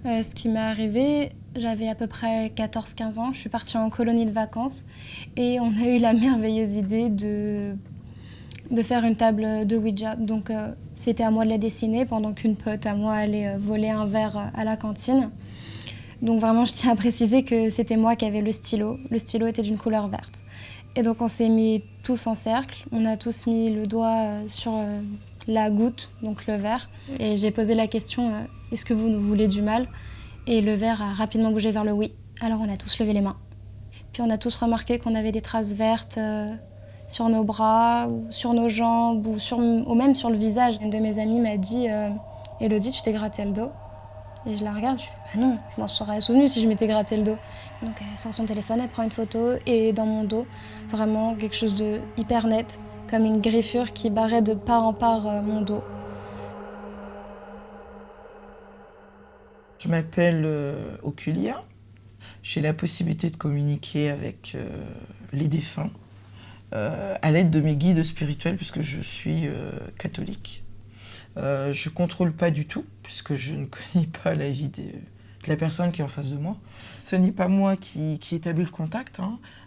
Ce qui m'est arrivé, j'avais à peu près 14-15 ans, je suis partie en colonie de vacances et on a eu la merveilleuse idée de faire une table de Ouija. Donc c'était à moi de la dessiner pendant qu'une pote à moi allait voler un verre à la cantine. Donc vraiment, je tiens à préciser que c'était moi qui avais le stylo. Le stylo était d'une couleur verte. Et donc on s'est mis tous en cercle, on a tous mis le doigt sur la goutte, donc le verre. Et j'ai posé la question, est-ce que vous nous voulez du mal? Et le verre a rapidement bougé vers le oui. Alors on a tous levé les mains. Puis on a tous remarqué qu'on avait des traces vertes sur nos bras, ou sur nos jambes, ou même sur le visage. Une de mes amies m'a dit Elodie, tu t'es gratté le dos? Et je la regarde, je dis bah non, je m'en serais souvenue si je m'étais gratté le dos. Donc elle sort son téléphone, elle prend une photo et dans mon dos, vraiment quelque chose de hyper net, comme une griffure qui barrait de part en part mon dos. Je m'appelle Oculia. J'ai la possibilité de communiquer avec les défunts à l'aide de mes guides spirituels puisque je suis catholique. Je ne contrôle pas du tout puisque je ne connais pas la vie de la personne qui est en face de moi. Ce n'est pas moi qui établis le contact.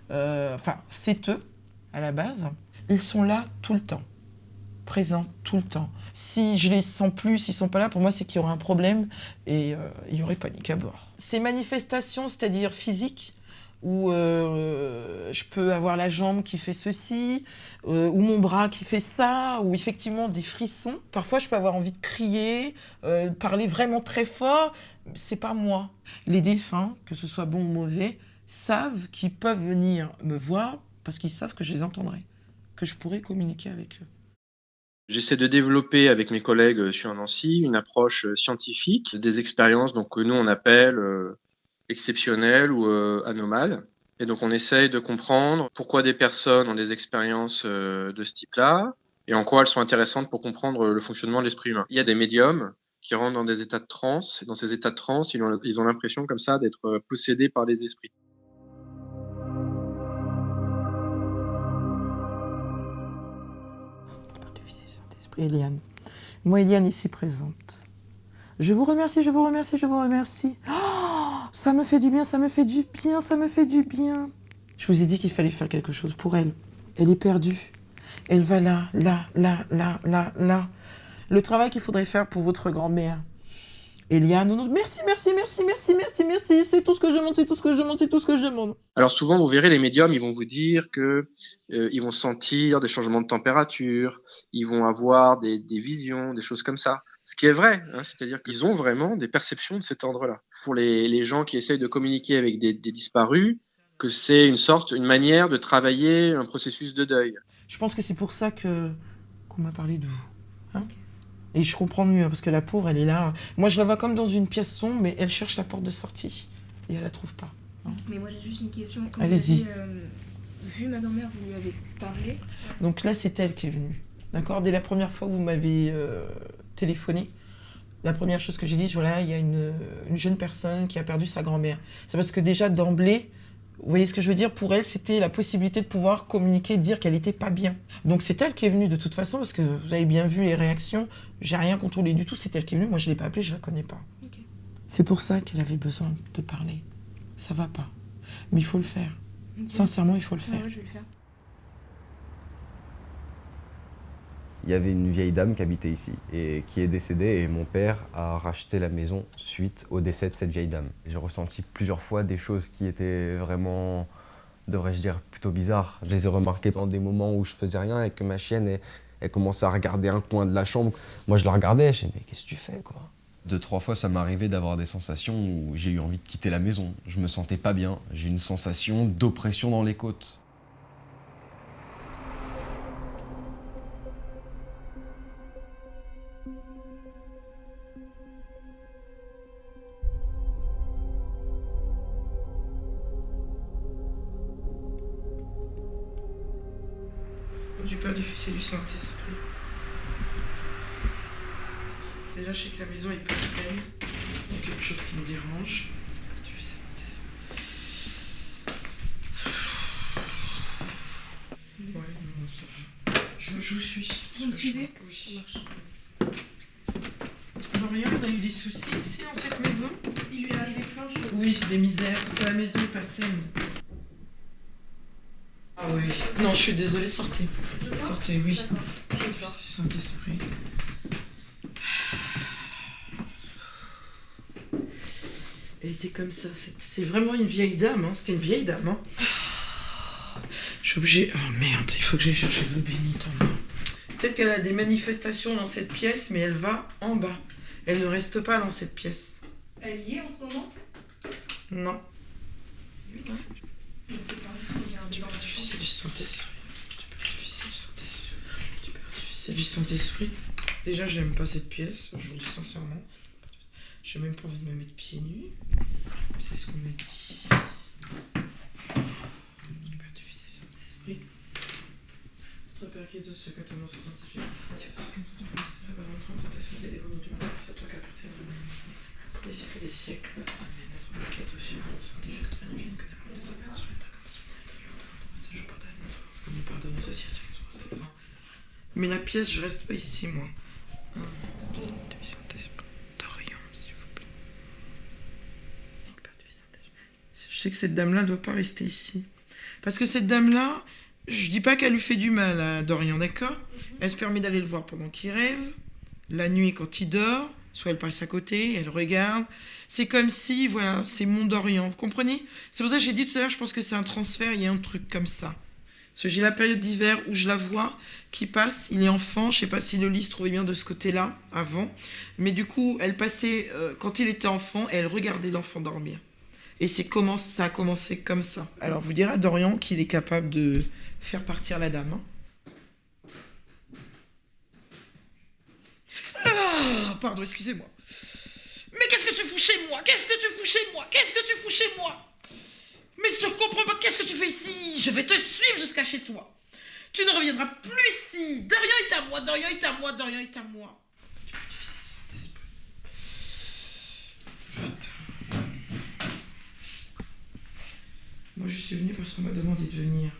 Enfin, c'est eux à la base. Ils sont là tout le temps, présents tout le temps. Si je les sens plus, s'ils sont pas là, pour moi, c'est qu'il y aura un problème et il y aurait panique à bord. Ces manifestations, c'est-à-dire physiques, où je peux avoir la jambe qui fait ceci, ou mon bras qui fait ça, ou effectivement des frissons. Parfois, je peux avoir envie de crier, parler vraiment très fort. C'est pas moi. Les défunts, que ce soit bon ou mauvais, savent qu'ils peuvent venir me voir parce qu'ils savent que je les entendrai, que je pourrai communiquer avec eux. J'essaie de développer avec mes collègues sur Nancy une approche scientifique des expériences donc, que nous on appelle exceptionnelles ou anomales. Et donc on essaye de comprendre pourquoi des personnes ont des expériences de ce type-là et en quoi elles sont intéressantes pour comprendre le fonctionnement de l'esprit humain. Il y a des médiums qui rentrent dans des états de transe. Et dans ces états de transe, ils ont l'impression comme ça d'être possédés par des esprits. Eliane. Moi, Eliane, ici présente. Je vous remercie, je vous remercie, je vous remercie. Oh, ça me fait du bien, ça me fait du bien, ça me fait du bien. Je vous ai dit qu'il fallait faire quelque chose pour elle. Elle est perdue. Elle va là, là, là, là, là, là. Le travail qu'il faudrait faire pour votre grand-mère. Eliane, non, merci, merci, merci, merci, merci, merci. C'est tout ce que je demande, c'est tout ce que je demande, c'est tout ce que je demande. Alors souvent, vous verrez, les médiums, ils vont vous dire que ils vont sentir des changements de température, ils vont avoir des visions, des choses comme ça. Ce qui est vrai, hein, c'est-à-dire qu'ils ont vraiment des perceptions de cet ordre-là. Pour les gens qui essayent de communiquer avec des disparus, que c'est une manière de travailler un processus de deuil. Je pense que c'est pour ça qu'on m'a parlé de vous. Hein, et je comprends mieux, parce que la pauvre, elle est là. Moi, je la vois comme dans une pièce sombre, mais elle cherche la porte de sortie. Et elle la trouve pas. Hein. Mais moi, j'ai juste une question. Quand allez-y. vous avez vu ma grand-mère, vous lui avez parlé? Donc là, c'est elle qui est venue. D'accord? Dès la première fois que vous m'avez téléphoné, la première chose que j'ai dit, voilà, il y a une jeune personne qui a perdu sa grand-mère. C'est parce que déjà, d'emblée, vous voyez ce que je veux dire? Pour elle, c'était la possibilité de pouvoir communiquer, dire qu'elle n'était pas bien. Donc c'est elle qui est venue de toute façon, parce que vous avez bien vu les réactions. J'ai rien contrôlé du tout, c'est elle qui est venue. Moi, je ne l'ai pas appelée, je ne la connais pas. Okay. C'est pour ça qu'elle avait besoin de parler. Ça va pas. Mais il faut le faire. Okay. Sincèrement, il faut le faire. Ouais, je vais le faire. Il y avait une vieille dame qui habitait ici et qui est décédée et mon père a racheté la maison suite au décès de cette vieille dame. J'ai ressenti plusieurs fois des choses qui étaient vraiment, devrais-je dire, plutôt bizarres. Je les ai remarquées pendant des moments où je faisais rien et que ma chienne elle commençait à regarder un coin de la chambre. Moi je la regardais, je disais mais qu'est-ce que tu fais quoi? 2-3 fois ça m'est arrivé d'avoir des sensations où j'ai eu envie de quitter la maison. Je me sentais pas bien, j'ai eu une sensation d'oppression dans les côtes. Du Père, du Fils et du Saint-Esprit. Déjà, je sais que la maison est pas saine. Il y a quelque chose qui me dérange. Ouais, non, ça va. Je suis. Vous me suivez? Oui. Alors, Dorian, on a eu des soucis ici dans cette maison? Il lui est arrivé plein de choses. Oui, des misères, parce que la maison est pas saine. Ah oui. Non, je suis désolée, sortez. Je sors. Sortez, oui. D'accord, je sors. Du Saint-Esprit. Elle était comme ça. C'est vraiment une vieille dame. Hein. C'était une vieille dame. Hein. Je suis obligée. Oh merde, il faut que j'aille chercher de l'eau bénite en bas. Peut-être qu'elle a des manifestations dans cette pièce, mais elle va en bas. Elle ne reste pas dans cette pièce. Elle y est en ce moment? Non. Je sais pas. Il y a un Du divan. Père, du Fils et du Saint-Esprit. Du Père, du Fils et du Saint-Esprit. Déjà, j'aime pas cette pièce, je vous le dis sincèrement. J'ai même pas envie de me mettre pieds nus. C'est ce qu'on me dit. Du Père, du Fils et du Saint-Esprit. Notre Père qui est aux cieux, que ton nom soit sanctifié. C'est toi qui as apporté les siècles des siècles. Amen. Notre Père qui est aux cieux, que ton nom soit sanctifié, que ton nom vienne, que ta volonté soit faite sur la terre comme sur la terre. Ce jour pardonne notre offense, comme nous pardonnons aussi à ceux qui nous offensent. Mais la pièce, je reste pas ici, moi. Dorian, s'il vous plaît. Je sais que cette dame-là ne doit pas rester ici. Parce que cette dame-là, je dis pas qu'elle lui fait du mal à Dorian, d'accord? Elle se permet d'aller le voir pendant qu'il rêve, la nuit quand il dort, soit elle passe à côté, elle regarde. C'est comme si, voilà, c'est mon Dorian, vous comprenez? C'est pour ça que j'ai dit tout à l'heure, je pense que c'est un transfert, il y a un truc comme ça. Parce que j'ai la période d'hiver où je la vois qui passe, il est enfant, je sais pas si le lit se trouvait bien de ce côté-là, avant, mais du coup, elle passait, quand il était enfant, elle regardait l'enfant dormir. Et ça a commencé comme ça. Alors, vous direz à Dorian qu'il est capable de faire partir la dame. Hein. Ah, pardon, excusez-moi. Mais qu'est-ce que tu fous chez moi? Qu'est-ce que tu fous chez moi? Qu'est-ce que tu fous chez moi? Mais je ne comprends pas, qu'est-ce que tu fais ici? Je vais te suivre jusqu'à chez toi. Tu ne reviendras plus ici. Dorian est à moi, Dorian est à moi, Dorian est à moi. Moi, je suis venue parce qu'on m'a demandé de venir.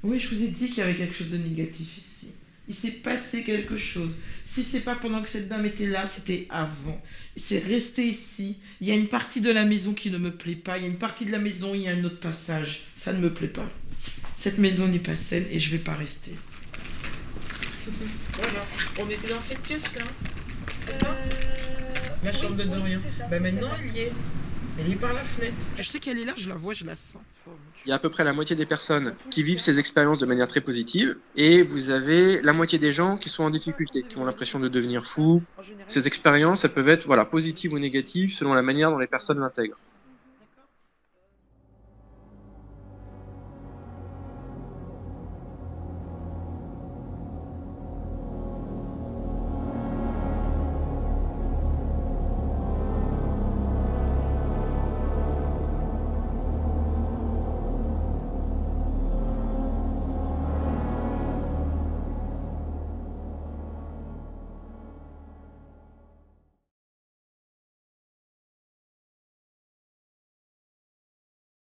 Oui, je vous ai dit qu'il y avait quelque chose de négatif ici. Il s'est passé quelque chose. Si c'est pas pendant que cette dame était là, c'était avant. C'est resté ici. Il y a une partie de la maison qui ne me plaît pas. Il y a une partie de la maison, il y a un autre passage. Ça ne me plaît pas. Cette maison n'est pas saine et je vais pas rester. Voilà. On était dans cette pièce-là. C'est ça? La chambre de Dorian. C'est ça, Maintenant, elle y est. Elle est par la fenêtre. Je sais qu'elle est là, je la vois, je la sens. Il y a à peu près la moitié des personnes qui vivent ces expériences de manière très positive, et vous avez la moitié des gens qui sont en difficulté, qui ont l'impression de devenir fous. Ces expériences, elles peuvent être positives ou négatives selon la manière dont les personnes l'intègrent.